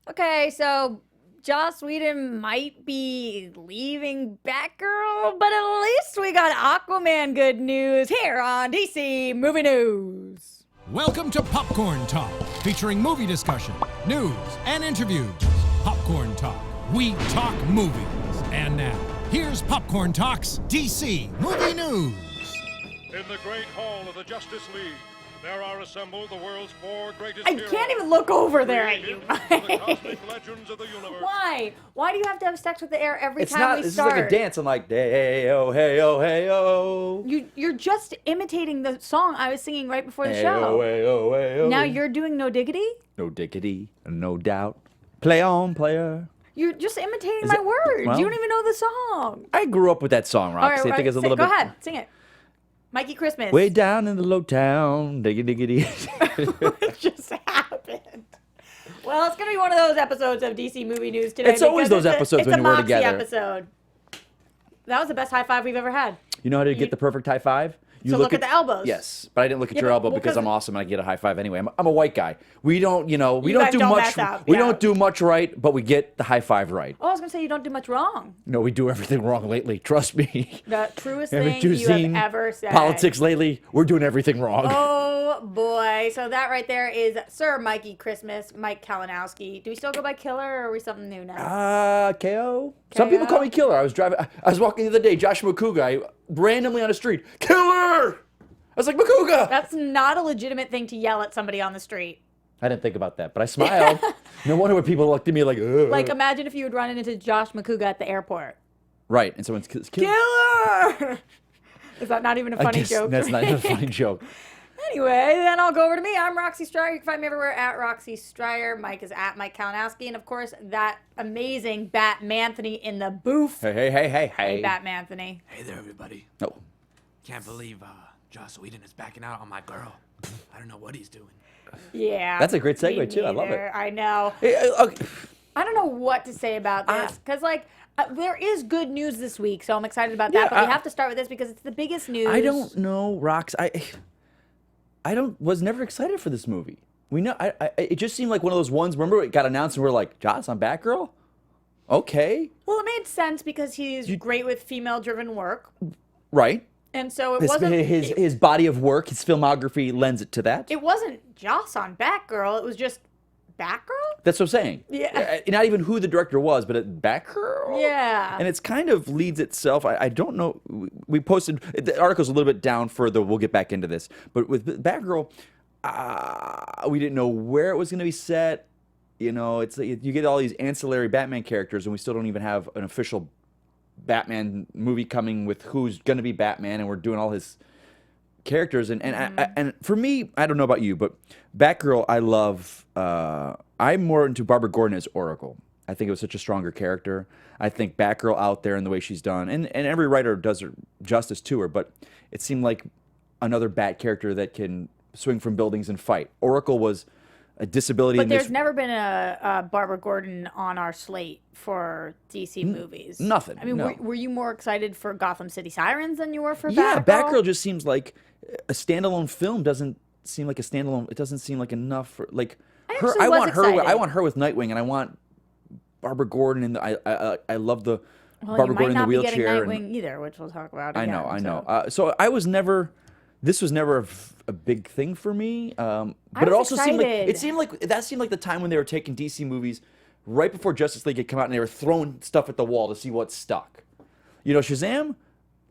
Okay, so Joss Whedon might be leaving Batgirl, but at least we got Aquaman good news here on DC Movie News. Welcome to Popcorn Talk, featuring movie discussion, news, and interviews. Popcorn Talk. We talk movies. And now, here's Popcorn Talk's DC Movie News. In the great hall of the Justice League, there are assembled the world's four greatest I heroes. can't even look over there at you, created for the Mike. cosmic legends of the universe. Why? Why do you have to have sex with the air every It's time not. we This start? is like a dance. I'm like, hey oh, hey oh, hey oh. You're just imitating the song I was singing right before the Hey show. oh, hey oh, hey oh. Now you're doing No Diggity? No diggity, no doubt. Play on, player. You're just imitating Is my it- words. well- You don't even know the song. I grew up with that song, Roxy. I think it's a little go bit. ahead, sing it. Mikey Christmas. Way down in the low town, diggy diggity. What just happened? Well, it's gonna be one of those episodes of DC Movie News today. It's always because those episodes it's when a we're Moxie together. episode. That was the best high five we've ever had. You know how to get the perfect high five? You So look at the elbows. Yes, but I didn't look at Yeah, your but- elbow well, because 'cause- I'm awesome and I get a high five anyway. I'm a white guy. We don't, we You don't guys do don't much. mess up, We yeah. don't do much right, but we get the high five right. Oh, I was gonna say you don't do much wrong. No, we do everything wrong lately. Trust me. The truest Haven't thing you you have seen ever said. politics lately? We're doing everything wrong. Oh boy! So that right there is Sir Mikey Christmas, Mike Kalinowski. Do we still go by Killer, or are we something new now? KO. Some people call me Killer. I was walking the other day, Josh Makuga, randomly on the street. Killer! I was like, Makuga! That's not a legitimate thing to yell at somebody on the street. I didn't think about that, but I smiled. No wonder when people looked at me like, ugh. Like, imagine if you would run into Josh Makuga at the airport. Right, and someone's Killer. Killer! Is that not even a funny joke? That's not even a funny joke. Anyway, then I'll go over to me. I'm Roxy Striar. You can find me everywhere at Roxy Striar. Mike is at Mike Kalinowski. And, of course, that amazing Batmanthony in the booth. Hey. Hey, Batmanthony. Hey there, everybody. No. Can't believe Joss Whedon is backing out on my girl. I don't know what he's doing. Yeah. That's a great segue, me too. I love it. neither. I know. Okay. I don't know what to say about this because, there is good news this week, so I'm excited about that. Yeah, But we have to start with this because it's the biggest news. I don't know, Rox. Was never excited for this movie. We know. It just seemed like one of those ones. Remember, it got announced and we're like, Joss on Batgirl? Okay. Well, it made sense because he's great with female-driven work, Right. and so it wasn't. His body of work, his filmography lends it to that. It wasn't Joss on Batgirl. It was just Batgirl. That's what I'm saying. Yeah. Not even who the director was, but Batgirl? Yeah. And it's kind of leads itself. I don't know. We posted, the article's a little bit down further. We'll get back into this. But with Batgirl, we didn't know where it was going to be set. It's you get all these ancillary Batman characters, and we still don't even have an official Batman movie coming with who's going to be Batman, and we're doing all his characters. And for me, I don't know about you, but Batgirl, I love. I'm more into Barbara Gordon as Oracle. I think it was such a stronger character. I think Batgirl out there and the way she's done, and every writer does her justice to her, but it seemed like another Bat character that can swing from buildings and fight. Oracle was a disability. But in there's this, never been a Barbara Gordon on our slate for DC movies. nothing, I mean, no. were you more excited for Gotham City Sirens than you were for yeah, Batgirl? Batgirl just seems like a standalone film. Doesn't seem like a standalone. It doesn't seem like enough for like her. actually I was want her. I excited. want her with Nightwing, and I want Barbara Gordon. And I love the Well, Barbara you might Gordon in not the be wheelchair. getting Nightwing either, which we'll talk about. I Again, know. so. So I was never. This was never a big thing for me. But it was also seemed like excited. that seemed like the time when they were taking DC movies right before Justice League had come out, and they were throwing stuff at the wall to see what stuck. Shazam.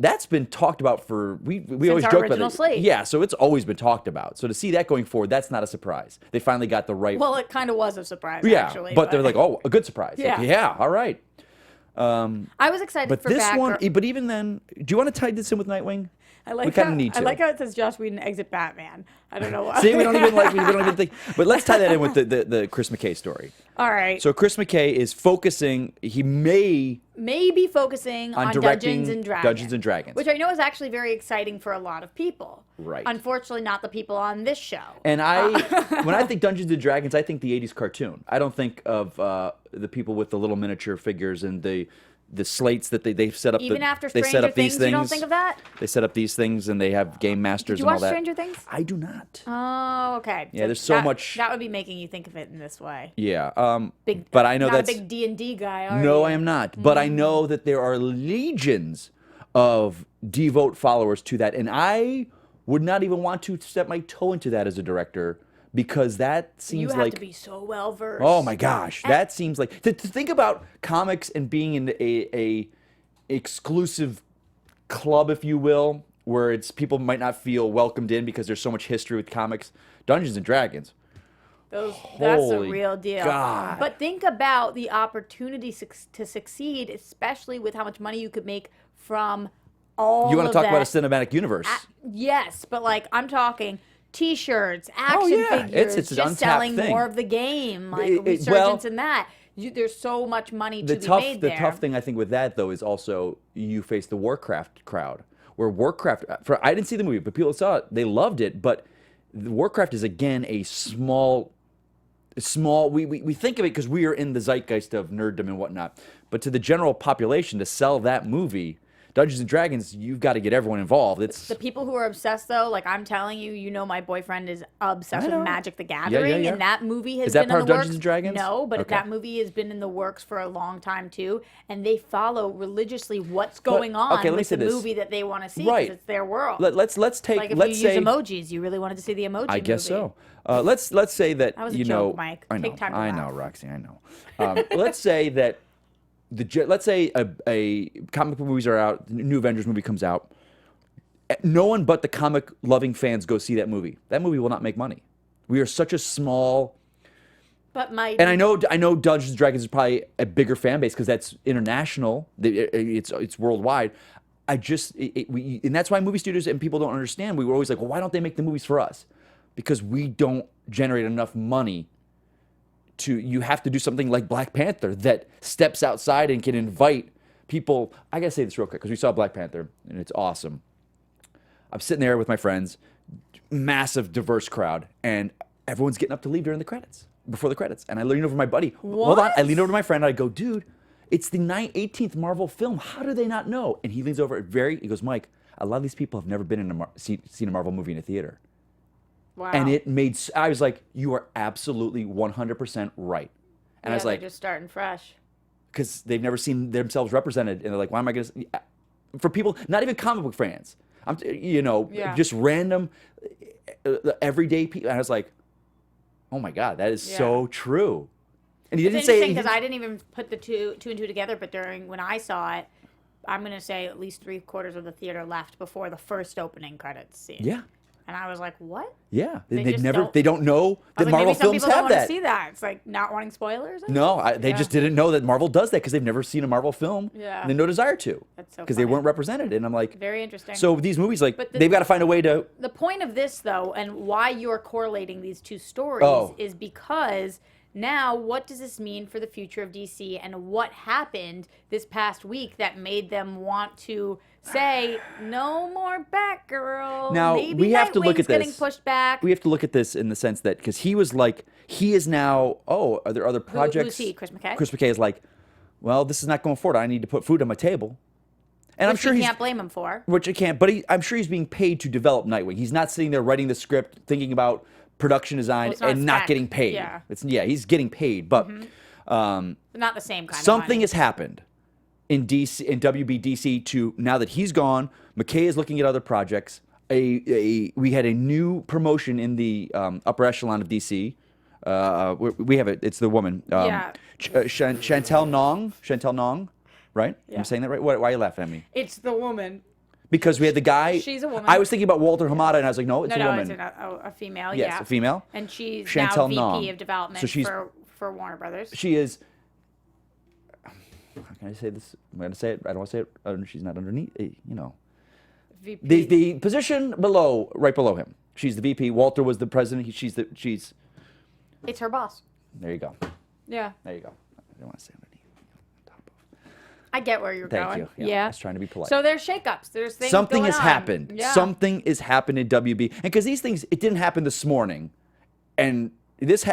That's been talked about for we always our joke about original it. slate. Yeah, so it's always been talked about. So to see that going forward, that's not a surprise. They finally got the right. Well, it kind of was a surprise, yeah, actually. but they're like, oh, a good surprise. Yeah. Like, yeah, all right. I was excited But for this Batgirl. one, but even then, do you want to tie this in with Nightwing? I like we kind how- of need to. I like how it says Joss Whedon exit Batman. I don't know why. See, we don't even think. But let's tie that in with the Chris McKay story. All right. So Chris McKay is focusing. He may Maybe focusing on directing Dungeons and Dragons. Which I know is actually very exciting for a lot of people. Right. Unfortunately, not the people on this show. And when I think Dungeons and Dragons, I think the '80s cartoon. I don't think of the people with the little miniature figures and the the slates that they've set up. Even after they set Stranger up these Things, you don't think of that? They set up these things, and they have game masters Did you and all watch that. Stranger Things? I do not. Oh, okay. Yeah, there's so that, much- That would be making you think of it in this way. Yeah. But I know not that's a big D&D guy, are no, you? I am not. But I know that there are legions of devout followers to that, and I would not even want to step my toe into that as a director because that seems You have like to be so well versed. oh my gosh, that seems like to think about comics and being in a exclusive club, if you will, where it's people might not feel welcomed in because there's so much history with comics. Dungeons and Dragons. That's a Holy real deal. God. But think about the opportunity to succeed, especially with how much money you could make from all You want of to talk that. about a cinematic universe? Yes, but like I'm talking T-shirts, action yeah. figures, It's an just untapped selling thing. more of the game, like Well, resurgence in that. There's so much money to be made there. The tough thing I think with that though is also you face the Warcraft crowd, where Warcraft. I didn't see the movie, but people saw it. They loved it, but Warcraft is again a small. We think of it because we are in the zeitgeist of nerddom and whatnot, but to the general population, to sell that movie, Dungeons and Dragons, you've got to get everyone involved. It's The people who are obsessed, though, like I'm telling you, my boyfriend is obsessed I know. with Magic the Gathering, yeah. and that movie has Is that been part in the of works. Dungeons and Dragons? No, but Okay. that movie has been in the works for a long time too, and they follow religiously what's going on okay, let me with say the this. movie that they want to see Right. because it's their world. let's take like if let's you say use emojis, you really wanted to see the emoji. I guess movie. so. Let's say that, That was a you joke, know, Mike. I know, Take time to I laugh. know, Roxy, I know. Let's say that let's say a comic book movies are out, the new Avengers movie comes out. No one but the comic loving fans go see that movie. That movie will not make money. We are such a small, But and I know Dungeons and Dragons is probably a bigger fan base because that's international. It's worldwide. And that's why movie studios and people don't understand. We were always like, well, why don't they make the movies for us? Because we don't generate enough money. You have to do something like Black Panther that steps outside and can invite people. I gotta say this real quick because we saw Black Panther and it's awesome. I'm sitting there with my friends, massive diverse crowd, and everyone's getting up to leave during the credits, before the credits. And I lean over to my buddy. Hold on. I lean over to my friend and I go, dude, it's the 18th Marvel film. How do they not know? And he leans over he goes, Mike, a lot of these people have never been in seen a Marvel movie in a theater. wow. And I was like, you are absolutely 100% right. And I was they're like, just starting fresh. because they've never seen themselves represented. And they're like, why am I going to, for people, not even comic book fans, Yeah. just random, everyday people. And I was like, oh my God, that is so true. And he It's didn't say interesting because I didn't even put the two and two together, but when I saw it, I'm going to say at least 3/4 of the theater left before the first opening credits scene. Yeah. And I was like, what? Yeah. They They just never, don't- they don't know I that was like, Marvel maybe some films people don't have want to that. see that. It's like not wanting spoilers. I No, guess? they Yeah. just didn't know that Marvel does that because they've never seen a Marvel film. Yeah. And they have no desire to. That's so because they funny. weren't represented. And I'm like, Very interesting. so these movies, like, But they've got to find a way to. The point of this, though, and why you're correlating these two stories Oh. is because now what does this mean for the future of DC and what happened this past week that made them want to say no more Batgirl? Now, Maybe we have to look Nightwing's at this. getting pushed back. We have to look at this in the sense that, because he was like, he is now, are there other projects? Who's he, Chris McKay? Chris McKay is like, well, this is not going forward. I need to put food on my table. And I'm Which sure you he's. can't blame him for. Which I can't, but I'm sure he's being paid to develop Nightwing. He's not sitting there writing the script, thinking about production design, it's not and a not spec. getting paid. Yeah. He's getting paid, but Not the same kind of something money. has happened in DC, in WBDC. To now that he's gone, McKay is looking at other projects. We had a new promotion in the upper echelon of DC. We have it. It's the woman. Yeah. Chantel Nong, right? I'm saying that right? Why are you laughing at me? It's the woman. Because we had the guy. She's a woman. I was thinking about Walter Hamada, and I was like, no, it's No, a woman. it's a female. Yes, yeah, a female. And she's Chantel now VP Nong. of development So she's- for Warner Brothers. She is. How can I say this? I'm going to say it. I don't want to say it. She's not underneath. VP. The position below, right below him. She's the VP. Walter was the president. She's. It's her boss. There you go. Yeah. There you go. I don't want to say underneath. On top of. I get where you're Thank going. you. Yeah. I was trying to be polite. So there's shakeups. There's things Something going has on. happened. Yeah. Something has happened in WB, and because these things, it didn't happen this morning, and this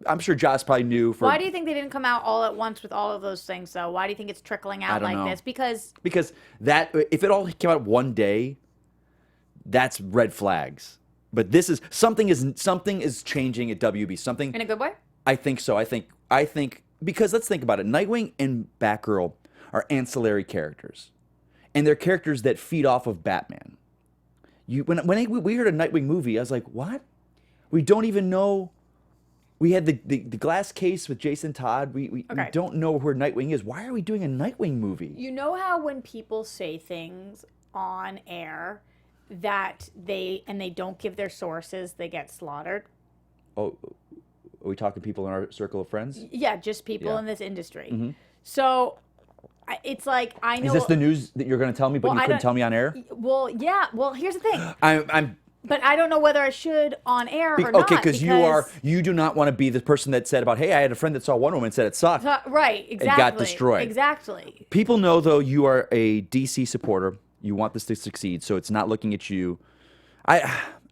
I'm sure Joss probably knew. Why do you think they didn't come out all at once with all of those things, though? Why do you think it's trickling out don't like know. this? Because that if it all came out one day, that's red flags. But this is something is changing at WB. Something in a good way? I think so. I think because let's think about it. Nightwing and Batgirl are ancillary characters, and they're characters that feed off of Batman. When we heard a Nightwing movie, I was like, what? We don't even know. We had the glass case with Jason Todd. We don't know where Nightwing is. Why are we doing a Nightwing movie? You know how when people say things on air that they don't give their sources, they get slaughtered? Oh, are we talking people in our circle of friends? Yeah, just people in this industry. Mm-hmm. So it's like, I know. Is this the news that you're going to tell me, but you couldn't tell me on air? Well, yeah. Well, here's the thing. I'm But I don't know whether I should on air or not. Okay, because you do not want to be the person that said about, hey, I had a friend that saw Wonder Woman and said it sucked. Right, exactly. It got destroyed. Exactly. People know, though, you are a DC supporter. You want this to succeed, so it's not looking at you.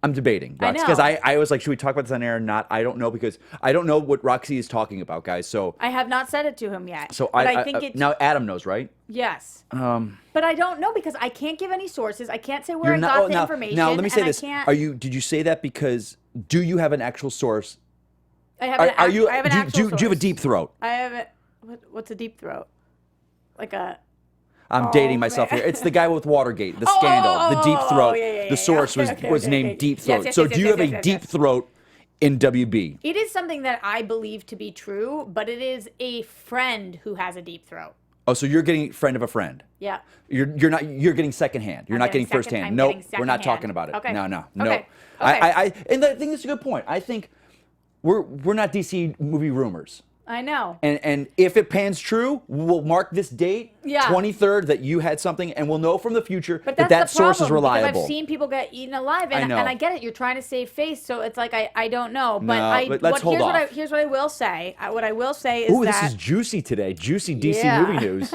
I'm debating, Roxy, because I was like, should we talk about this on air or not? I don't know, because I don't know what Roxy is talking about, guys. So I have not said it to him yet. So but I think it's now Adam knows, right? Yes. But I don't know, because I can't give any sources. I can't say where I got the information. Now let me say this: I did you say that because do you have an actual source? I have an actual do you have a source. deep throat? I have a what's a deep throat? Like a. I'm dating myself here. It's the guy with Watergate, the scandal, the deep throat. The source was named Deep Throat. Yes, so do you have a deep throat in WB? It is something that I believe to be true, but it is a friend who has a deep throat. Oh, so you're getting friend of a friend. Yeah. You're getting secondhand. You're not getting firsthand. No, we're not talking about it. Okay. No. Okay. And I think that's a good point. I think we're not DC movie rumors. I know. And if it pans true, we'll mark this date, 23rd, that you had something, and we'll know from the future that source is reliable. Because I've seen people get eaten alive, and I get it. You're trying to save face, so it's like I don't know. But let's hold off. Here's what I will say. What I will say is this is juicy today. Juicy DC movie news.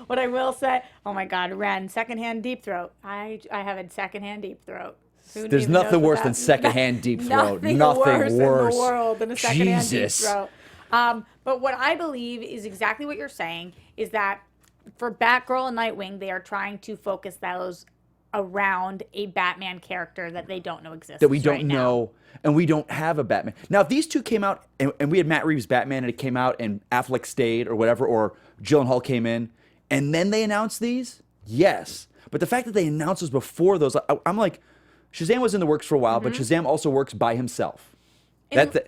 What I will say. Oh my God, Ren, secondhand deep throat. I have a secondhand deep throat. There's nothing worse than secondhand deep throat. Nothing worse in the world than a secondhand deep throat. But what I believe is exactly what you're saying, is that for Batgirl and Nightwing, they are trying to focus those around a Batman character that they don't know exists. That we don't know, and we don't have a Batman. Now, if these two came out, and we had Matt Reeves' Batman, and it came out, and Affleck stayed, or whatever, or Gyllenhaal came in, and then they announced these, yes. But the fact that they announced those before those, I'm like, Shazam was in the works for a while, but Shazam also works by himself.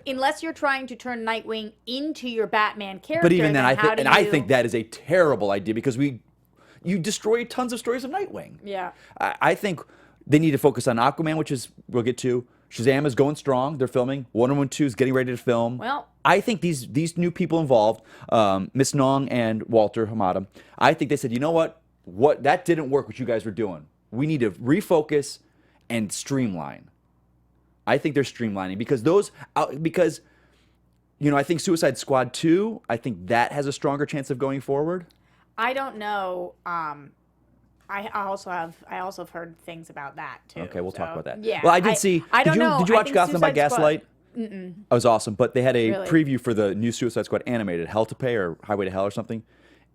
Unless you're trying to turn Nightwing into your Batman character. But even then, I think that is a terrible idea, because you destroy tons of stories of Nightwing. Yeah. I think they need to focus on Aquaman, which is we'll get to. Shazam is going strong. They're filming. Wonder Woman 2 is getting ready to film. Well, I think these new people involved, Miss Nong and Walter Hamada, I think they said, you know what? That didn't work what you guys were doing. We need to refocus and streamline. I think they're streamlining because I think Suicide Squad 2, I think that has a stronger chance of going forward. I don't know. I also have heard things about that too. Okay, we'll talk about that. Yeah. Well, I did see. I don't know. Did you watch Gotham by Suicide Squad- Gaslight? It was awesome, but they had a Really? preview for the new Suicide Squad animated, Hell to Pay or Highway to Hell or something,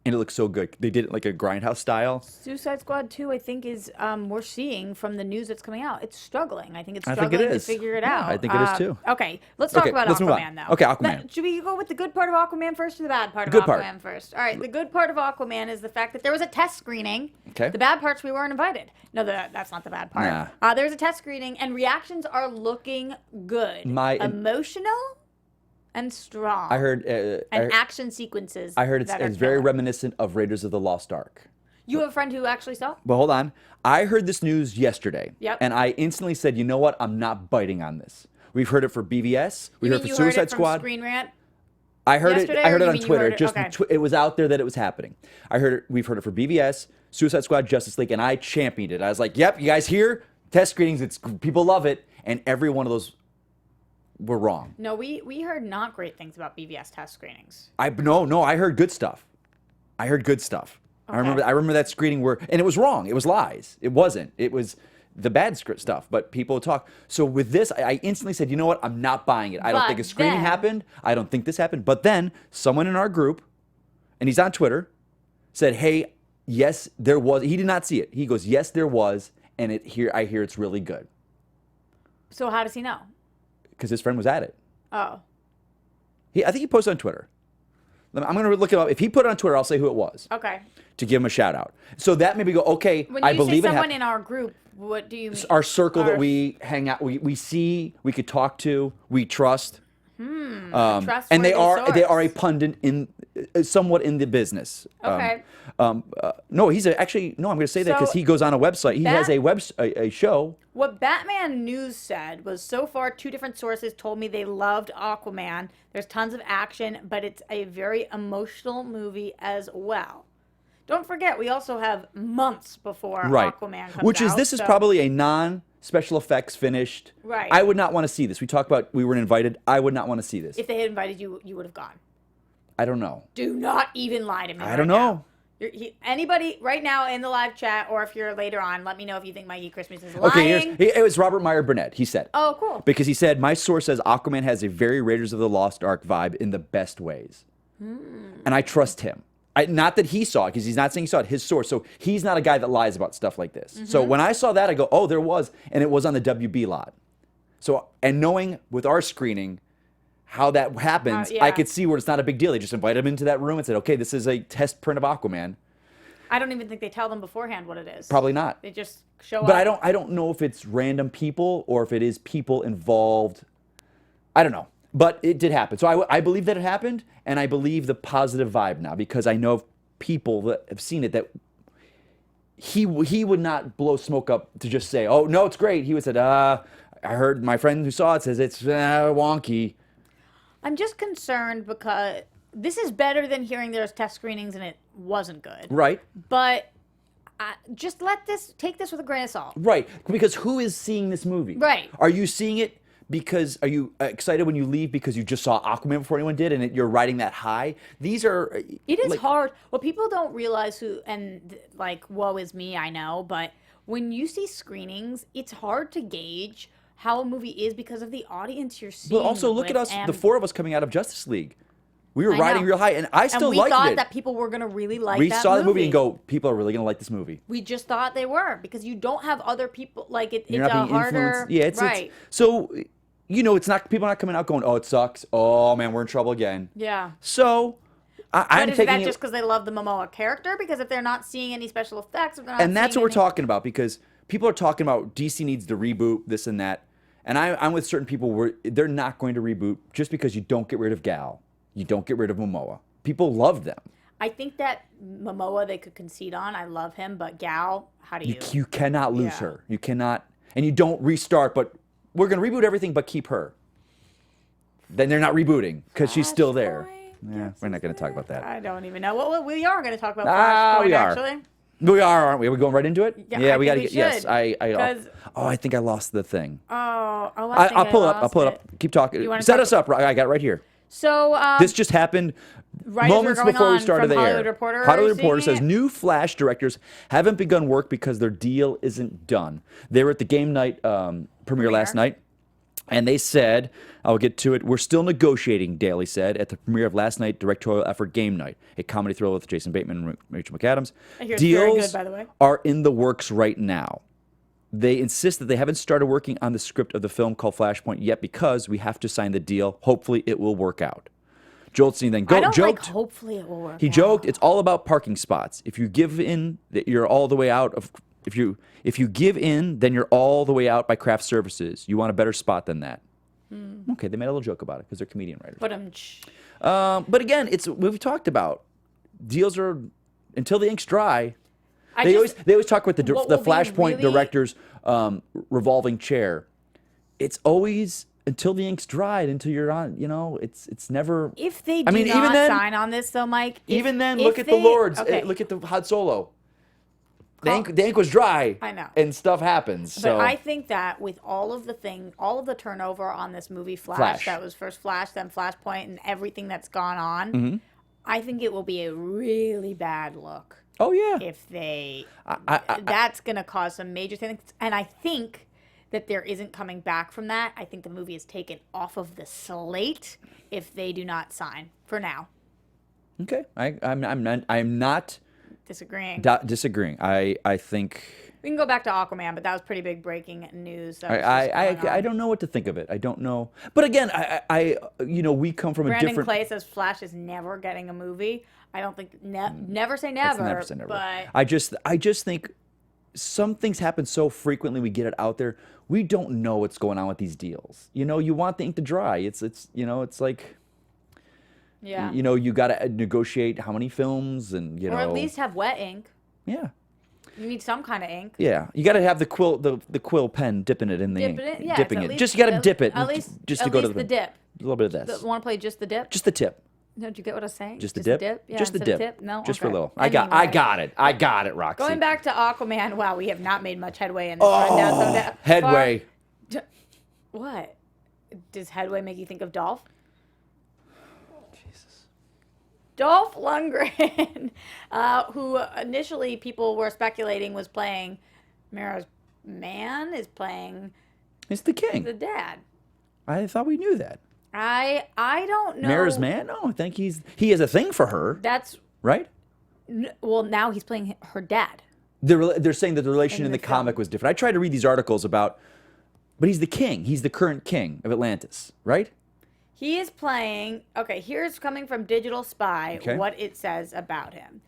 and it looks so good. They did it like a Grindhouse style. Suicide Squad 2, I think, is we're seeing from the news that's coming out. It's struggling. I think it's I struggling think it to is. figure it Yeah, out. I think it is too. Okay, let's talk about let's move on. Aquaman though. Okay, Aquaman. Should we go with the good part of Aquaman first or the bad part of Good part. Aquaman first? All right, the good part of Aquaman is the fact that there was a test screening. Okay. The bad part's we weren't invited. No, that's not the bad part. Nah. There's a test screening and reactions are looking good. Emotional and strong. I heard. action sequences. I heard it's very reminiscent of Raiders of the Lost Ark. You have a friend who actually saw? But hold on. I heard this news yesterday. Yep. And I instantly said, you know what? I'm not biting on this. We've heard it for BVS. We heard it for Suicide Squad. Screen Rant? I heard it. I heard it on Twitter. Okay. It was out there that it was happening. We've heard it for BVS, Suicide Squad, Justice League, and I championed it. I was like, "Yep, you guys hear? Test screenings. People love it." And every one of those were wrong. No, we heard not great things about BVS test screenings. No. I heard good stuff. Okay. I remember that screening and it was wrong. It was lies. It wasn't. It was the bad script stuff, but people talk. So with this, I instantly said, you know what? I'm not buying it. I don't But think a screening then- happened. I don't think this happened. But then someone in our group, and he's on Twitter, said, hey, yes, there was. He did not see it. He goes, yes, there was, and I hear it's really good. So how does he know? Because his friend was at it. Oh. I think he posted on Twitter. I'm going to look it up. If he put it on Twitter, I'll say who it was Okay. to give him a shout out. So that made me go, okay, When I you believe say it someone happened. in our group, what do you mean? Our circle that we hang out, we see, we could talk to, we trust. trustworthy And they are a source. pundit somewhat in the business. Okay. No, he's actually no. I'm going to say that because So, he goes on a website. He has a show. What Batman News said was, so far, 2 different sources told me they loved Aquaman. There's tons of action, but it's a very emotional movie as well. Don't forget, we also have months before Aquaman comes Which is out, this is so- probably a non-special effects finished. Right. I would not want to see this. We talked about we were invited. I would not want to see this. If they had invited you, you would have gone. I don't know. Do not even lie to me. I don't know. Anybody right now in the live chat, or if you're later on, let me know if you think Mikey Christmas is lying. Okay, it was Robert Meyer Burnett. He said. Oh, cool. Because he said, my source says Aquaman has a very Raiders of the Lost Ark vibe in the best ways. And I trust him. Not that he saw it, because he's not saying he saw it, his source. So he's not a guy that lies about stuff like this. So when I saw that, I go, oh, there was. And it was on the WB lot. So, and knowing with our screening how that happens, yeah. I could see where it's not a big deal. They just invited him into that room and said, okay, this is a test print of Aquaman. I don't even think they tell them beforehand what it is. Probably not. They just show up. But I don't know if it's random people or if it is people involved. I don't know. But it did happen. So I believe that it happened, and I believe the positive vibe now because I know of people that have seen it that he would not blow smoke up to just say, oh, no, it's great. He would say, I heard my friend who saw it says it's wonky. I'm just concerned because this is better than hearing there's test screenings and it wasn't good. Right. But just take this with a grain of salt. Right. Because who is seeing this movie? Right. Are you seeing it because, are you excited when you leave because you just saw Aquaman before anyone did and you're riding that high? These are... It is hard. What people don't realize woe is me, I know, but when you see screenings, it's hard to gauge how a movie is because of the audience you're seeing. But also look at us, the 4 of us coming out of Justice League. We were I riding know. real high, and I still we liked thought it. that people were going to really like We that saw the movie and go, people are really going to like this movie. We just thought they were because you don't have other people it's You're a not being harder. influenced. Yeah, it's right. So, it's not people are not coming out going, oh, it sucks. Oh man, we're in trouble again. Yeah. So, I'm But is taking that it, just because they love the Momoa character? Because if they're not seeing any special effects, if they're not and that's seeing what we're any- talking about because people are talking about DC needs to reboot this and that, and I'm with certain people where they're not going to reboot just because you don't get rid of Gal, you don't get rid of Momoa. People love them. I think that Momoa they could concede on. I love him, but Gal, how do you? You cannot lose Yeah. her. You cannot, and you don't restart. But we're gonna reboot everything, but keep her. Then they're not rebooting because she's still there. Yeah, we're not gonna talk about that. I don't even know. Well, we are going to talk about Flashpoint, We are. actually. We are, aren't we? Are we going right into it? Yeah, I we think gotta we get. Yes, should, I think I lost the thing. I I'll pull it up. I'll pull it up. Keep talking. You wanna Set talk- us up. I got it right here. So This just happened right as we're moments going before we on started from the Hollywood air. Reporter, Hollywood are you Reporter seeing says it? new Flash directors haven't begun work because their deal isn't done. They were at the game night premiere last night, and they said, I'll get to it, we're still negotiating, Daly said, at the premiere of last night directorial effort Game Night, a comedy thriller with Jason Bateman and Rachel McAdams. I hear it's very Deals good, by the way. are in the works right now. They insist that they haven't started working on the script of the film called Flashpoint yet because we have to sign the deal. Hopefully it will work out. Joltstein then I don't joked. hopefully it will work. He out. joked, it's all about parking spots. If you give in, that you're all the way out of. If you give in, then you're all the way out by craft services. You want a better spot than that. Okay, they made a little joke about it because they're comedian writers. But again, we've talked about deals are until the ink's dry. They always talk about the what will be Flashpoint really- director's revolving chair. It's always until the ink's dried, until you're on. It's never. If they do I mean, not even then, sign on this, though, Mike. even then, if look at the they- Lords. Okay. Look at the Hot Solo. The ink was dry. I know. And stuff happens. But So I think that with all of the turnover on this movie, Flash. that was first Flash, then Flashpoint, and everything that's gone on, Mm-hmm. I think it will be a really bad look Oh yeah. If they, I- that's going to cause some major things. And I think that there isn't coming back from that. I think the movie is taken off of the slate if they do not sign for now. Okay. I'm not Disagreeing. disagreeing. I think. We can go back to Aquaman, but that was pretty big breaking news. That was just I going on. don't know what to think of it. I don't know. But again, I we come from a Brandon different. Clay says Flash is never getting a movie. I don't think never say never. Never say never. But I just think some things happen so frequently. We get it out there. We don't know what's going on with these deals. You want the ink to dry. It's like. yeah, You got to negotiate how many films and or at least have wet ink. Yeah. You need some kind of ink. Yeah, you got to have the quill pen dipping it in the ink. Dipping it, yeah. dipping it's it. at least- Just you got to dip it. At least, just at to go least to the dip. A little bit of this. Want to play just the dip? Just the tip. No, did you get what I was saying? Just the dip. Yeah, Just the instead of dip. No, Just for a okay. little. I Anyway. got it, Roxy. Going back to Aquaman. Wow, we have not made much headway in this rundown. Headway. What? Does headway make you think of Dolph? Jesus. Dolph Lundgren, who initially people were speculating was playing Mara's man, is playing He's the king. the dad. I thought we knew that. I don't know. Mara's man? No, I think he has a thing for her, That's right? well, now he's playing her dad. They're saying that the relation In in the the comic film. was different. I tried to read these articles about, but he's the king. He's the current king of Atlantis, right? He is playing. Okay, here's coming from Digital Spy Okay. what it says about him.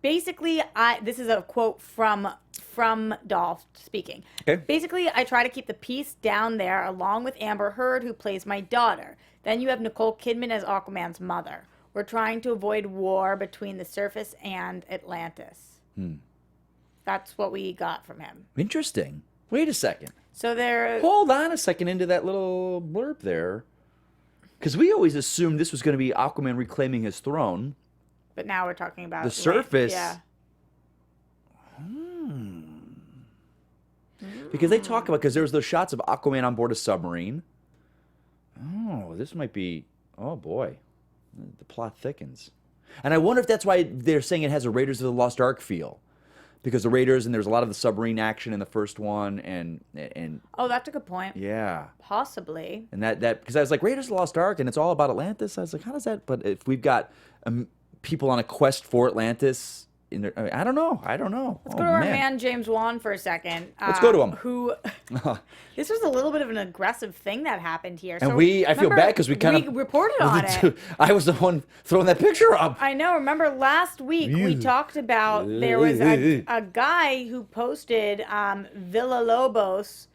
Basically, this is a quote from Dolph speaking. Okay. Basically, I try to keep the peace down there along with Amber Heard, who plays my daughter. Then you have Nicole Kidman as Aquaman's mother. We're trying to avoid war between the surface and Atlantis. That's what we got from him. Interesting. Wait a second. So there. Hold on a second into that little blurb there. Because we always assumed this was going to be Aquaman reclaiming his throne. But now we're talking about The surface. Yeah. Because they talk about, because there was those shots of Aquaman on board a submarine. Oh, this might be, oh boy. The plot thickens. And I wonder if that's why they're saying it has a Raiders of the Lost Ark feel. Because the Raiders, and there's a lot of the submarine action in the first one, and Oh, that's a good point. yeah. Possibly. And that because I was like, Raiders of the Lost Ark, and it's all about Atlantis. I was like, how does that? But if we've got people on a quest for Atlantis, I don't know. Let's go to our man James Wan for a second. Let's go to him. Who? This was a little bit of an aggressive thing that happened here. And So I feel remember, bad because we kind of reported on it. I was the one throwing that picture up. I know. Remember last week we talked about there was a guy who posted Villa Lobos.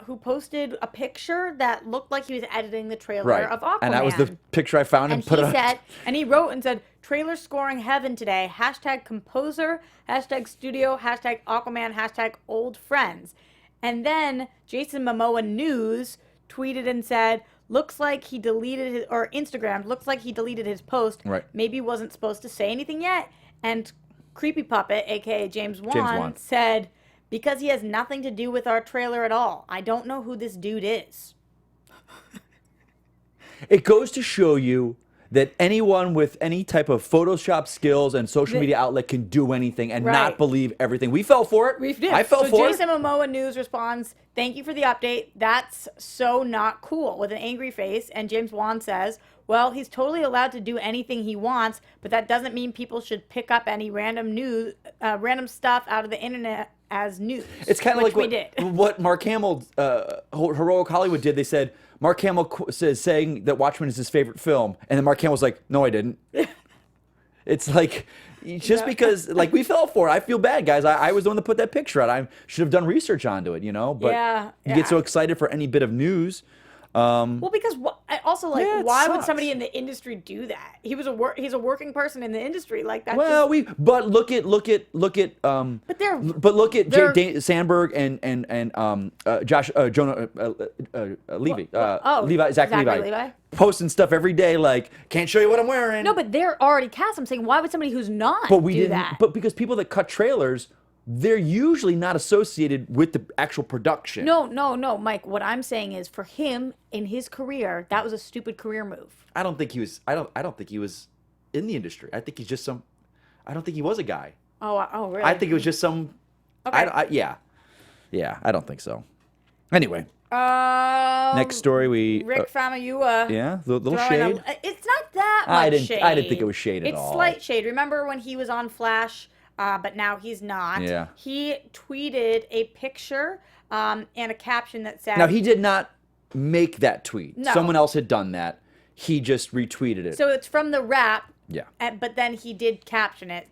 Who posted a picture that looked like he was editing the trailer Right. of Aquaman. And that was the picture I found and put he it said, and he wrote and said, trailer scoring heaven today, #composer, #studio, #Aquaman, #old friends. And then Jason Momoa News tweeted and said, looks like he deleted his, or Instagram, looks like he deleted his post. Right. Maybe wasn't supposed to say anything yet. And Creepy Puppet, a.k.a. James Wan, Wan. said, because he has nothing to do with our trailer at all. I don't know who this dude is. It goes to show you that anyone with any type of Photoshop skills and social media outlet can do anything and Right. not believe everything. We fell for it. We did. I fell so for Jason it. Momoa News responds, thank you for the update. That's so not cool, with an angry face. And James Wan says, well, he's totally allowed to do anything he wants, but that doesn't mean people should pick up any random stuff out of the internet as news. It's kind of like we did. what Mark Hamill, Heroic Hollywood did. They said, Mark Hamill saying that Watchmen is his favorite film. And then Mark Hamill's like, no, I didn't. It's like, just because, like, we fell for it. I feel bad, guys. I was the one that put that picture out. I should have done research onto it, But Yeah, you get yeah. so excited for any bit of news. Well, because also, like, Yeah, it why would sucks. somebody in the industry do that? He's a working person in the industry, like that. Well, but look at But they're Sandberg and Josh Jonah Levy Levi Zachary Levi Levi. posting stuff every day like can't show you what I'm wearing. no, but they're already cast. I'm saying, why would somebody who's not but we do didn't. that? But because people that cut trailers, they're usually not associated with the actual production. No, Mike. What I'm saying is, for him in his career, that was a stupid career move. I don't think he was. I don't think he was in the industry. I think he's just some. I don't think he was a guy. Oh, really? I think it was just some. Okay. Yeah. I don't think so. Anyway, Um, next story Rick Famuyiwa. yeah, the little throwing shade. It's not that much shade. I didn't think it was shade at all. It's slight shade. Remember when he was on Flash, but now he's not? Yeah. He tweeted a picture and a caption that said... Now, he did not make that tweet. No. Someone else had done that. He just retweeted it. So it's from the rap. Yeah. But then he did caption it,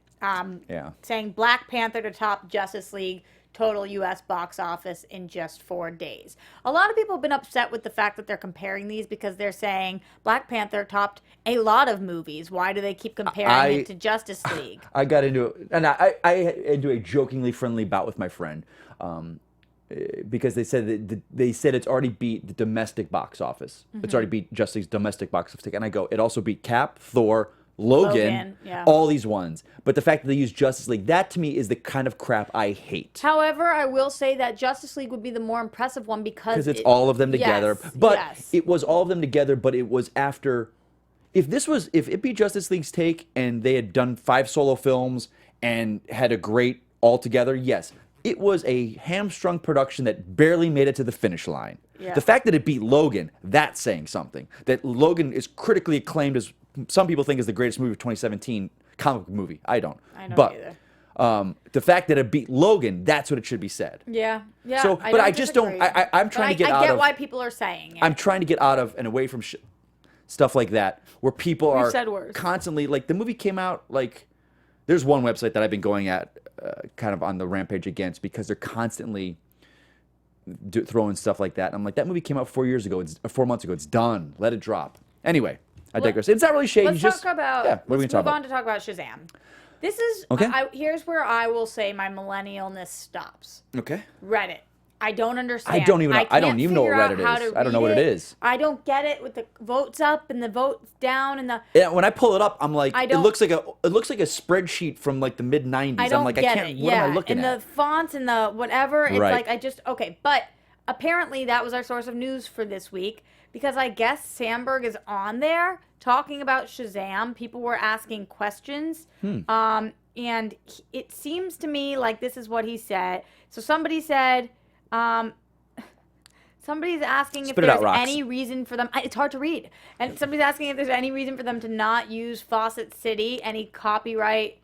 saying Black Panther to top Justice League total U.S. box office in just 4 days. A lot of people have been upset with the fact that they're comparing these because they're saying Black Panther topped a lot of movies. Why do they keep comparing it to Justice League? I got into it, and I into a jokingly friendly bout with my friend because they said it's already beat the domestic box office. Mm-hmm. It's already beat Justice League's domestic box office. And I go, it also beat Cap, Thor, Logan, yeah. all these ones. But the fact that they use Justice League, that to me is the kind of crap I hate. However, I will say that Justice League would be the more impressive one because it's all of them together. Yes, but yes. it was all of them together, but it was after. If it be Justice League's take and they had done 5 solo films and had a great all together, yes. It was a hamstrung production that barely made it to the finish line. Yeah. The fact that it beat Logan, that's saying something. That Logan is critically acclaimed as some people think is the greatest movie of 2017 comic book movie. I don't. I don't but, either. The fact that it beat Logan, that's what it should be said. Yeah. So, but I just don't. I'm trying to get out of. I get why people are saying it. I'm trying to get out of and away from stuff like that where people We've are said worse. constantly like the movie came out like. There's one website that I've been going at kind of on the rampage against because they're constantly throwing stuff like that. And I'm like, that movie came out 4 years ago. 4 months ago. It's done. Let it drop. Anyway, I digress. It's not really shady. Let's talk about. Yeah, what are we let's talking move about? on to talk about Shazam. This is Okay. Here's where I will say my millennialness stops. Okay. Reddit. I don't understand. I don't even know what can't Reddit figure out is. how to I don't know read what it is. I don't get it with the votes up and the votes down and the. Yeah, when I pull it up, I'm like, it don't- looks like a spreadsheet from like the mid '90s. I don't I'm like, get I can't. it. What yeah. am I looking and at? the fonts and the whatever. It's Right. like okay, but apparently that was our source of news for this week because I guess Sandberg is on there talking about Shazam. People were asking questions. And it seems to me like this is what he said. So somebody said, somebody's asking Spit if it out, there's Rox. any reason for them. It's hard to read. And somebody's asking if there's any reason for them to not use Fawcett City, any copyright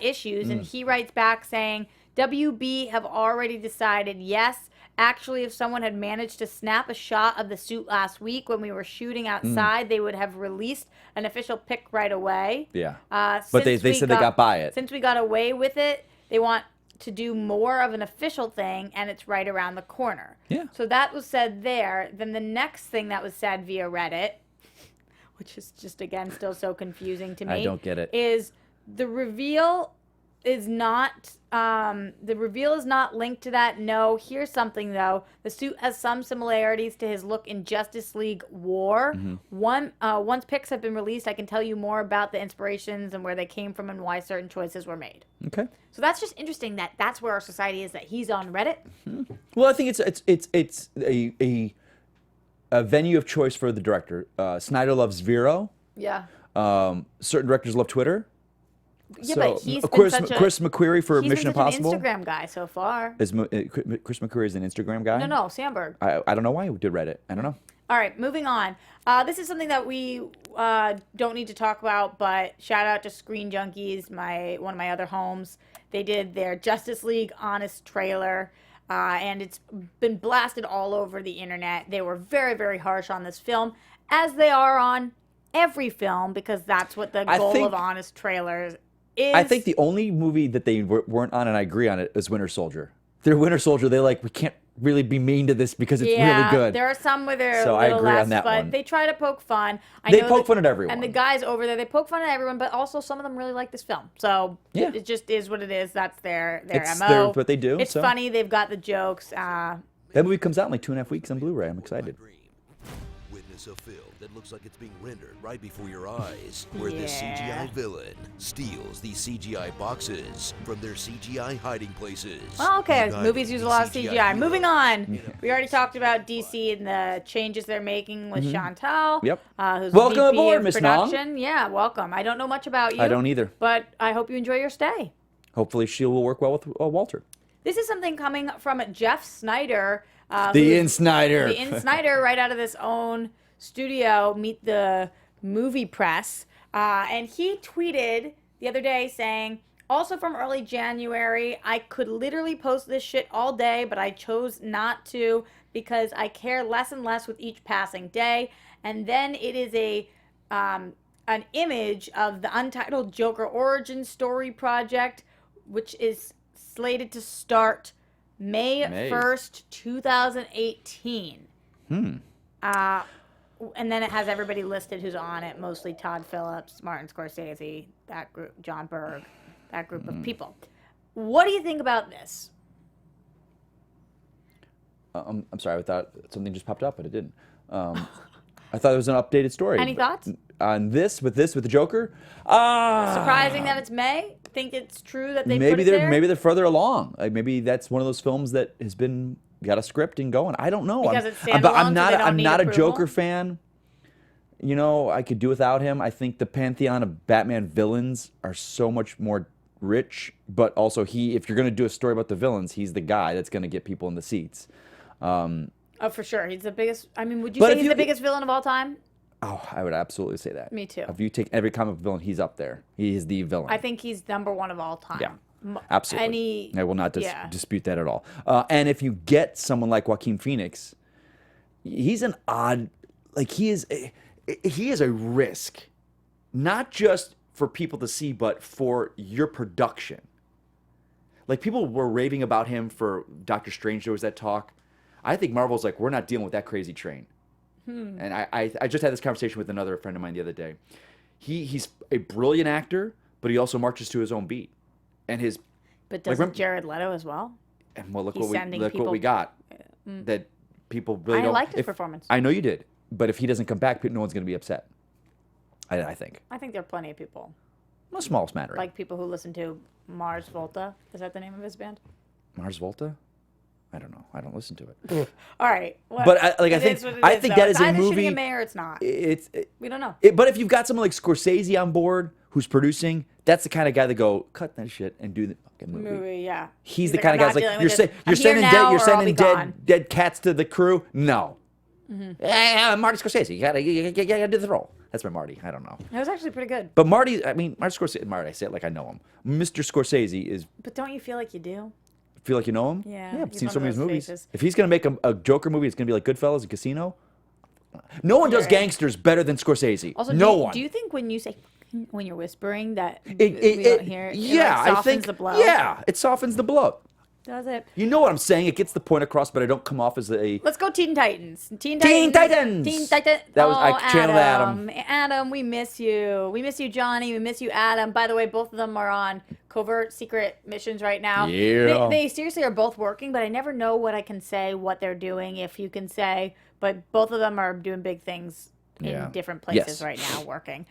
issues. And he writes back saying, WB have already decided, yes. Actually, if someone had managed to snap a shot of the suit last week when we were shooting outside, they would have released an official pic right away. Yeah. But they said they got by it. Since we got away with it, they want to do more of an official thing, and it's right around the corner. Yeah. So that was said there. Then the next thing that was said via Reddit, which is just, again, still so confusing to me. I don't get it. Is the reveal is not linked to that. No. Here's something though. The suit has some similarities to his look in Justice League War. Once pics have been released, I can tell you more about the inspirations and where they came from and why certain choices were made. Okay. So that's just interesting that that's where our society is, that he's on Reddit. Well, I think it's a venue of choice for the director. Sneider loves Vero. Yeah. Certain directors love Twitter. Yeah, but he's been Chris such a, Chris McQuarrie for he's Mission been such Impossible. an Instagram guy so far. Chris McQuarrie is an Instagram guy? No, Sandberg. I don't know why he did Reddit. I don't know. All right, moving on. This is something that we don't need to talk about, but shout out to Screen Junkies, one of my other homes. They did their Justice League Honest trailer, and it's been blasted all over the internet. They were very, very harsh on this film, as they are on every film, because that's what the goal of Honest trailers is. I think the only movie that they weren't on, and I agree on it, is Winter Soldier. They're Winter Soldier. They're like, we can't really be mean to this because it's really good. There are some where they're So a I little agree less, on that but one. they try to poke fun. They poke fun at everyone. And the guys over there, they poke fun at everyone, but also some of them really like this film. So Yeah. it just is what it is. That's their It's MO. what they do, It's so. funny. They've got the jokes. That movie comes out in like 2.5 weeks on Blu-ray. I'm excited. witness a film that looks like it's being rendered right before your eyes, where the CGI villain steals these CGI boxes from their CGI hiding places. Well, okay, Uniting movies use a the lot of CGI. Moving on. heroes. We already talked about DC and the changes they're making with Chantal. Yep. Who's Welcome VP aboard, of Miss Nong. production. Yeah, welcome. I don't know much about you. I don't either. But I hope you enjoy your stay. Hopefully she will work well with Walter. This is something coming from Jeff Sneider. The Sneider. The Sneider, right out of his own studio, Meet the Movie Press. And he tweeted the other day saying, also from early January, I could literally post this shit all day, but I chose not to because I care less and less with each passing day. And then it is an image of the Untitled Joker origin story project, which is slated to start May 1st, 2018. And then it has everybody listed who's on it, mostly Todd Phillips, Martin Scorsese, that group, John Berg, that group of people. What do you think about this? I'm sorry, I thought something just popped up, but it didn't. I thought it was an updated story. Any thoughts? On this, with the Joker? Surprising that it's May? Think it's true that they put it there? Maybe they're further along. Like maybe that's one of those films that has been got a script and going. I don't know. Because it's standalone, I'm not. so they don't I'm need not a approval? Joker fan. You know, I could do without him. I think the pantheon of Batman villains are so much more rich. But also, if you're going to do a story about the villains, he's the guy that's going to get people in the seats. Oh, for sure. He's the biggest. I mean, would you say he's the biggest villain of all time? Oh, I would absolutely say that. Me too. If you take every comic book villain, he's up there. He is the villain. I think he's number one of all time. Yeah, absolutely. I will not yeah. dispute that at all. And if you get someone like Joaquin Phoenix, he's an odd, like he is a risk, not just for people to see, but for your production. Like people were raving about him for Doctor Strange. There was that talk. I think Marvel's like, we're not dealing with that crazy train. And I just had this conversation with another friend of mine the other day. He's a brilliant actor, but he also marches to his own beat. And But doesn't Jared Leto as well? And well, look He's what we got. That people really don't. I liked his performance. I know you did, but if he doesn't come back, no one's going to be upset. I think. I think there are plenty of people. A small smattering. Like people who listen to Mars Volta. Is that the name of his band? Mars Volta? I don't know. I don't listen to it. All right. Well, but I think that is a movie. It's either May or it's not. We don't know. But if you've got someone like Scorsese on board who's producing, that's the kind of guy that go cut that shit and do the fucking movie. Yeah. He's the kind of guy that's like you're sending dead cats to the crew. No. Marty Scorsese, you gotta do the role. That's my Marty. I don't know. It was actually pretty good. But Marty Scorsese. Marty, I say it like I know him. Mr. Scorsese is. But don't you feel like you do? Feel like you know him? Yeah. I've seen so many of his movies. Faces. If he's gonna make a Joker movie, it's gonna be like Goodfellas and Casino. No one does gangsters better than Scorsese. Also, no one. Do you think when you say when you're whispering that we don't hear it? Yeah, it like softens I think the blow? Yeah, it softens the blow. Does it? You know what I'm saying? It gets the point across, but I don't come off as a. Let's go Teen Titans. Teen Titans. That was I channeled Adam. Adam, we miss you. We miss you, Johnny. We miss you, Adam. By the way, both of them are on covert secret missions right now. Yeah. They seriously are both working, but I never know what I can say, what they're doing, if you can say. But both of them are doing big things in different places right now, working.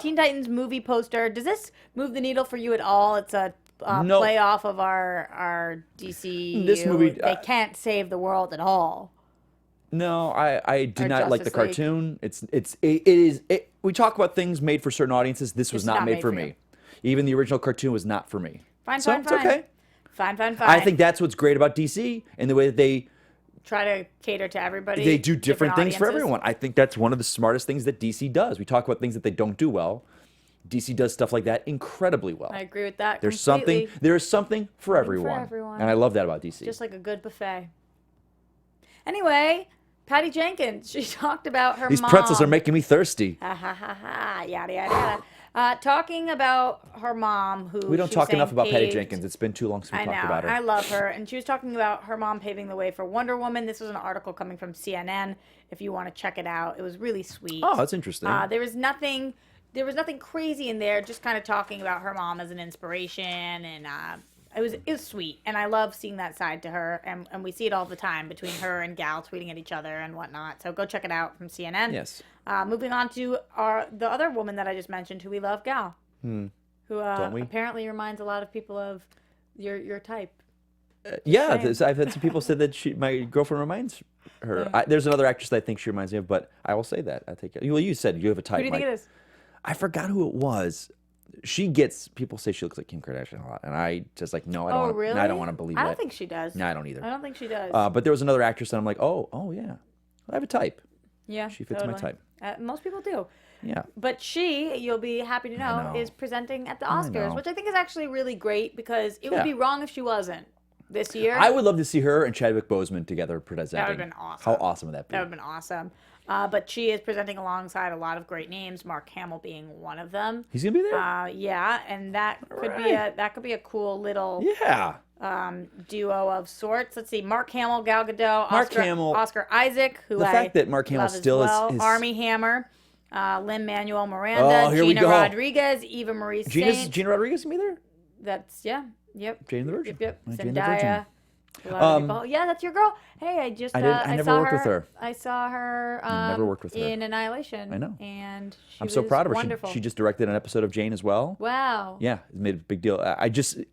Teen Titans movie poster. Does this move the needle for you at all? It's a play off of our DC. This movie, they can't save the world at all. No, I did not like the Justice cartoon. It is. We talk about things made for certain audiences. This was not made for me. Even the original cartoon was not for me. Fine. It's okay. Fine. I think that's what's great about DC and the way that they try to cater to everybody. They do different things for audiences. everyone. I think that's one of the smartest things that DC does. We talk about things that they don't do well. DC does stuff like that incredibly well. I agree with that. There is something for everyone. And I love that about DC. Just like a good buffet. Anyway, Patty Jenkins, she talked about her These mom. pretzels are making me thirsty. Ha ha ha ha, yada yada yada. Talking about her mom, who We don't she was talk saying enough about Patty paved- Jenkins. It's been too long since we talked about her. I love her. And she was talking about her mom paving the way for Wonder Woman. This was an article coming from CNN. If you want to check it out, it was really sweet. Oh, that's interesting. There was nothing crazy in there. Just kind of talking about her mom as an inspiration and it was sweet, and I love seeing that side to her, and we see it all the time between her and Gal tweeting at each other and whatnot. So go check it out from CNN. Yes. Moving on to the other woman that I just mentioned, who we love, Gal, who Don't we? apparently reminds a lot of people of your type. Yeah, I've had some people say that my girlfriend reminds her. There's another actress that I think she reminds me of, but I will say that. I take it. Well, you said you have a type. Who do you think it is? I forgot who it was. People say she looks like Kim Kardashian a lot, and I just like, no, I don't. Oh, wanna, really? I don't want to believe I that. don't think she does. No, I don't either. I don't think she does. But there was another actress, and I'm like, oh yeah, I have a type. Yeah, She fits my type. Most people do. Yeah. But you'll be happy to know, is presenting at the I Oscars, know. which I think is actually really great because it would be wrong if she wasn't this year. I would love to see her and Chadwick Boseman together presenting. That would have been awesome. How awesome would that be? That would have been awesome. But she is presenting alongside a lot of great names, Mark Hamill being one of them. He's gonna be there. Yeah, and that could be a cool little duo of sorts. Let's see, Mark Hamill, Gal Gadot, Oscar Isaac, who the fact that Mark Hamill love as still well, is Armie Hammer, Lin-Manuel Miranda, here we Gina go. Rodriguez, Eva Marie Saint. Gina Rodriguez gonna be there? That's Yep. Jane the Virgin. Yep. My Jane the Virgin. Zendaya. A lot of people. Yeah, that's your girl. Hey, I never saw worked with her. I saw her. Never worked with her. In Annihilation. I know. And I'm so proud of her. Wonderful. She just directed an episode of Jane as well. Wow. Yeah, it made a big deal.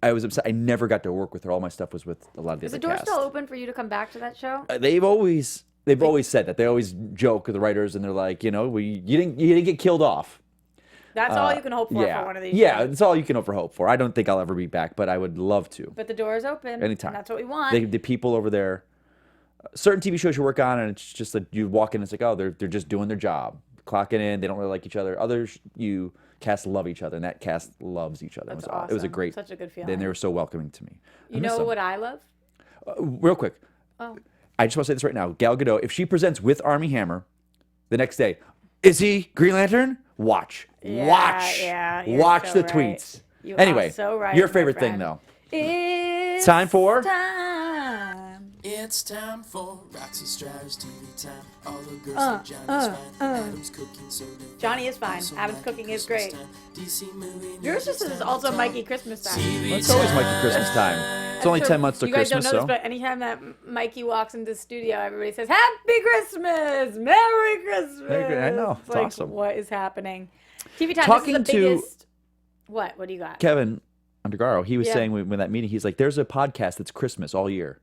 I was upset. I never got to work with her. All my stuff was with a lot of the Is other the door cast. still open for you to come back to that show? They've always said that. They always joke with the writers, and they're like, you didn't get killed off. That's all you can hope for one of these. Yeah, shows. that's all you can hope for. I don't think I'll ever be back, but I would love to. But the door is open. Anytime. And that's what we want. The people over there, certain TV shows you work on, and it's just like you walk in, and it's like, oh, they're just doing their job, clocking in. They don't really like each other. Others, cast love each other, and that cast loves each other. That's It was awesome. great. Such a good feeling. And they were so welcoming to me. You know what I love? Real quick. Oh. I just want to say this right now. Gal Gadot, if she presents with Armie Hammer the next day, is he Green Lantern? Watch. Yeah, you're Watch so the right. tweets. You Anyway, are so right, your my favorite thing, friend. though. It's Time for? Time. It's time for Roxy Striar's TV time. All the girls that Johnny's fine. Adam's cooking, so Johnny is fine. Adam's cooking is great. DC movie. Yours just is also Mikey Christmas time. It's always Mikey Christmas time. It's only 10 months till you guys Christmas, don't know so. this, but anytime that Mikey walks into the studio, everybody says, Happy Christmas! Merry Christmas! I know. It's like, awesome. What is happening? TV time, Talking this is the to- biggest... What do you got? Kevin Undergaro, he was Yeah. saying when that meeting, he's like, there's a podcast that's Christmas all year.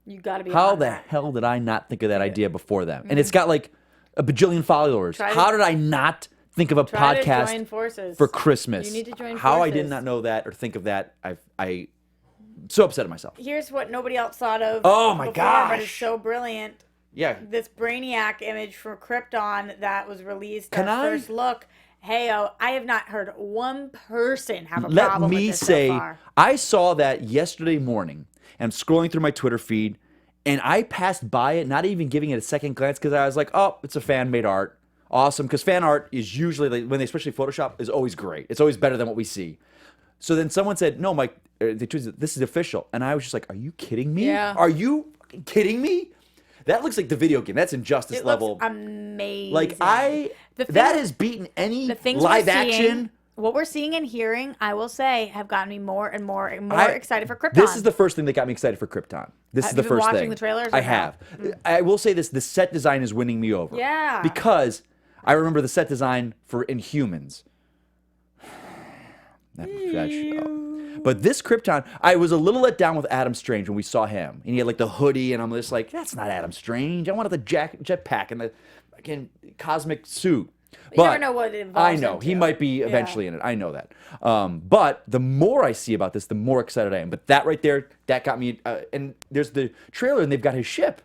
You got to be How on the that. hell did I not think of that idea before them? And it's got like a bajillion followers. Try to- How did I not think of a Try to podcast join forces. for Christmas? You need to join How I did forces. not know that or think of that, I'm so upset at myself. Here's what nobody else thought of Oh, my before, but it's gosh. so brilliant. Yeah. This Brainiac image for Krypton that was released Can at I- first look. Heyo, I have not heard one person have a Let problem me with this say, so far. I saw that yesterday morning and scrolling through my Twitter feed, and I passed by it, not even giving it a second glance, because I was like, oh, it's a fan-made art. Awesome, because fan art is usually, like, when they especially Photoshop, is always great. It's always better than what we see. So then someone said, no, Mike, they tweeted, this is official. And I was just like, are you kidding me? Yeah. Are you fucking kidding me? That looks like the video game. That's Injustice It level. looks amazing. Like, The thing- that has beaten any the things live we're seeing, action. What we're seeing and hearing, I will say, have gotten me more and more and more I- excited for Krypton. This is the first thing that got me excited for Krypton. This is Have the you been first watching thing. the trailers or I no? have. I will say this: the set design is winning me over. Yeah. Because I remember the set design for Inhumans. That show. But this Krypton, I was a little let down with Adam Strange when we saw him, and he had like the hoodie, and I'm just like, that's not Adam Strange. I wanted the jetpack and the fucking cosmic suit. You never know what it involves I know he into. might be eventually in it. I know that. But the more I see about this, the more excited I am. But that right there, that got me. And there's the trailer, and they've got his ship.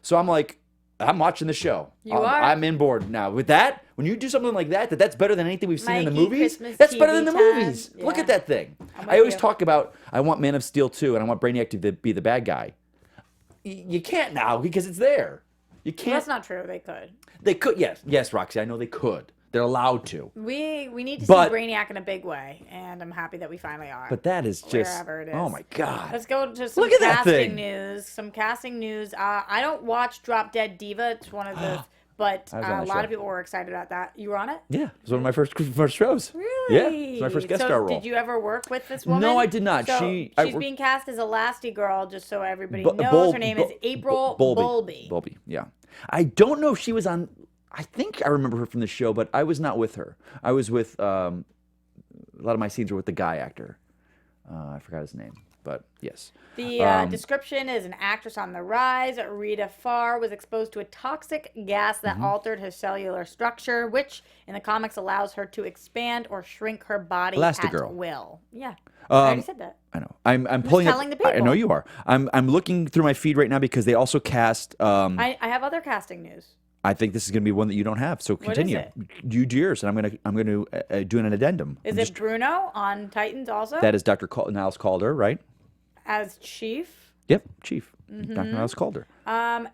So I'm like, I'm watching the show. You are? I'm in board now. With that, when you do something like that, that's better than anything we've seen in the Mikey, movies. Christmas That's better than TV the time. movies. Look Yeah. at that thing. I'm I with always you. talk about I want Man of Steel 2, and I want Brainiac to be the bad guy. You can't now because it's there. You Well, can't. that's not true. They could. They could. Yes, Roxy. I know they could. They're allowed to. We need to But- see Brainiac in a big way, and I'm happy that we finally are. But that is just. Wherever it is. Oh my God. Let's go to some Look at that casting thing. news. Some casting news. I don't watch Drop Dead Diva. It's one of the But I was on a that lot show. of people were excited about that. You were on it? Yeah, it was one of my first shows. Really? Yeah, it was my first guest star role. Did you ever work with this woman? No, I did not. So I she's worked- being cast as Elastigirl, just so everybody Bu- knows. Bul- Her name Bu- is April Bulby. Bulby. Bulby, yeah. I don't know if she was on. I think I remember her from the show, but I was not with her. I was with a lot of my scenes were with the guy actor. I forgot his name, but yes. The description is an actress on the rise. Rita Farr was exposed to a toxic gas that altered her cellular structure, which in the comics allows her to expand or shrink her body Elastigirl. at will. Yeah, I already said that. I know. I'm pulling telling up. the I know people. you are. I'm looking through my feed right now because they also cast. I have other casting news. I think this is going to be one that you don't have. So continue. it? You do yours, and I'm going to do an addendum. Is it Bruno on Titans also? That is Dr. Niles Calder, right? As Chief? Yep, Chief. Dr. Niles Calder. And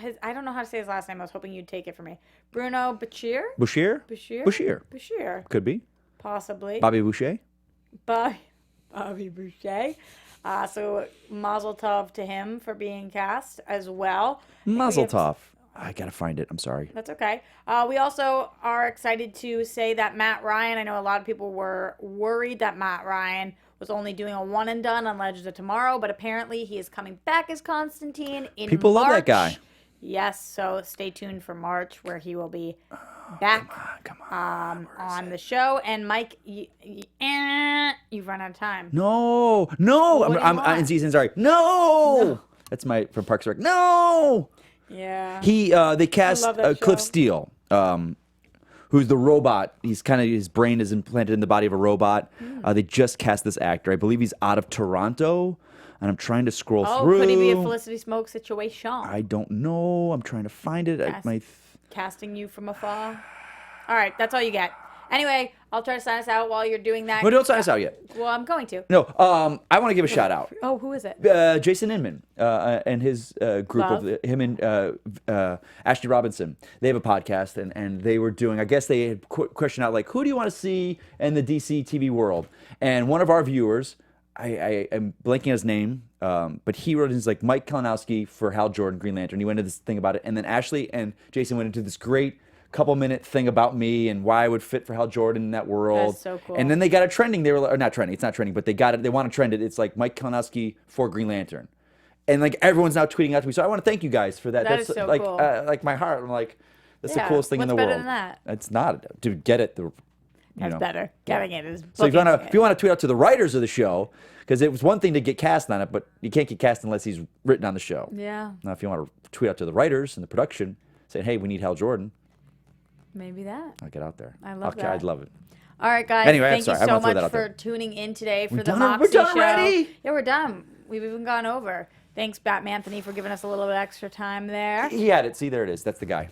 his, I don't know how to say his last name. I was hoping you'd take it for me. Bruno Bashir? Bashir? Bashir. Could be. Possibly. Bobby Boucher? Bobby Boucher. So Mazel Tov to him for being cast as well. Mazel Tov. I got to find it. I'm sorry. That's okay. We also are excited to say that Matt Ryan, I know a lot of people were worried that Matt Ryan was only doing a one and done on Legends of Tomorrow, but apparently he is coming back as Constantine in People March. love that guy. Yes, so stay tuned for March where he will be back Come on. on the show. And Mike, you've run out of time. No. What do you I'm want? in season. Sorry. No. That's my from Parks and Rec. No. Yeah. They cast love that Cliff show. Steele, who's the robot. He's his brain is implanted in the body of a robot. They just cast this actor. I believe he's out of Toronto, and I'm trying to scroll through. Could he be a Felicity Smoke situation? I don't know. I'm trying to find it. Casting you from afar. All right, that's all you get. Anyway, I'll try to sign us out while you're doing that. No, don't sign us out yet. Well, I'm going to. No, I want to give a shout out. Oh, who is it? Jason Inman and his group Love. of him and Ashley Robinson. They have a podcast, and they were doing. I guess they had questioned out like, who do you want to see in the DC TV world? And one of our viewers, I am blanking on his name, but he wrote his like Mike Kalinowski for Hal Jordan, Green Lantern. He went into this thing about it, and then Ashley and Jason went into this great couple-minute thing about me and why I would fit for Hal Jordan in that world. That's so cool. And then they got it trending. They were or not trending. It's not trending, but they got it. They want to trend it. It's like Mike Kalinowski for Green Lantern, and like everyone's now tweeting out to me. So I want to thank you guys for that. That That's is so like cool. like my heart. I'm like, that's the coolest thing in the what's world. better than that? It's not to get it. That's better. Getting it is. So if you want to tweet out to the writers of the show, because it was one thing to get cast on it, but you can't get cast unless he's written on the show. Yeah. Now, if you want to tweet out to the writers and the production, saying, "Hey, we need Hal Jordan," Maybe that. I'll get out there. I love that. I'd love it. All right, guys. Anyway, I'm thank sorry. I you so wanna throw that much out for there. tuning in today for the done? Moxie We're done Show. already? Yeah, we're done. We've even gone over. Thanks, Batman Anthony, for giving us a little bit extra time there. He had it. See, there it is. That's the guy.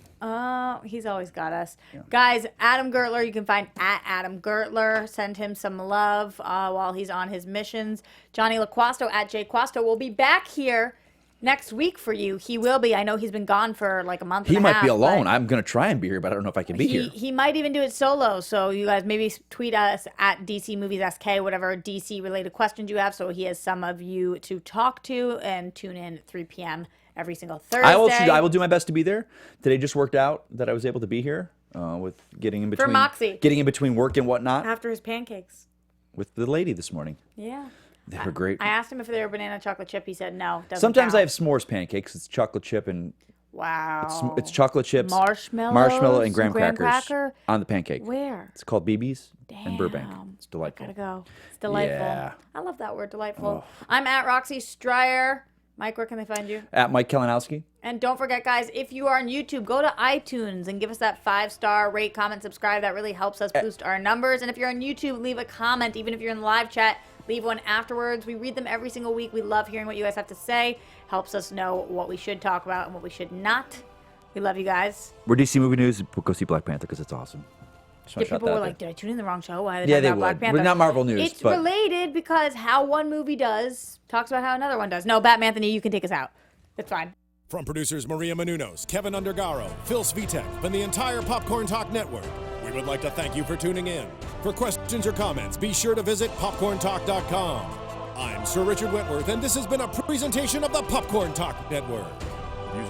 He's always got us. Guys, Adam Gertler, you can find at Adam Gertler. Send him some love while he's on his missions. Johnny LaQuasto at Jay Quasto will be back here next week for you. He will be. I know he's been gone for like a month He and a half. might be alone. but I'm going to try and be here, but I don't know if I can be here. He might even do it solo. So you guys maybe tweet us at DC Movies SK, whatever DC related questions you have. So he has some of you to talk to, and tune in at 3 p.m. every single Thursday. I will do my best to be there. Today just worked out that I was able to be here with getting in between Moxie. getting in between work and whatnot After his pancakes. with the lady this morning. Yeah. They were great. I asked him if they were banana chocolate chip. He said no. Doesn't Sometimes count. I have s'mores pancakes. It's chocolate chip and Wow. it's chocolate chips, Marshmallows, marshmallow, and graham graham crackers cracker? on the pancake. Where? It's called BB's in Burbank. Damn. It's delightful. Gotta go. It's delightful. Yeah. I love that word, delightful. I'm at Roxy Striar. Mike, where can they find you? At Mike Kalinowski. And don't forget, guys, if you are on YouTube, go to iTunes and give us that 5-star rate, comment, subscribe. That really helps us boost our numbers. And if you're on YouTube, leave a comment. Even if you're in the live chat, leave one afterwards. We read them every single week. We love hearing what you guys have to say. Helps us know what we should talk about and what we should not. We love you guys. We're DC Movie News. Go see Black Panther because it's awesome. Just wanna Yeah, shout people that were out like, there. did I tune in the wrong show? Why are Yeah, talking they about Black would. Panther? We're not Marvel News, It's but- related because how one movie does talks about how another one does. No, Batman Anthony, you can take us out. It's fine. From producers Maria Menounos, Kevin Undergaro, Phil Svitek, and the entire Popcorn Talk Network, we would like to thank you for tuning in. For questions or comments, be sure to visit popcorntalk.com. I'm Sir Richard Wentworth, and this has been a presentation of the Popcorn Talk Network. Music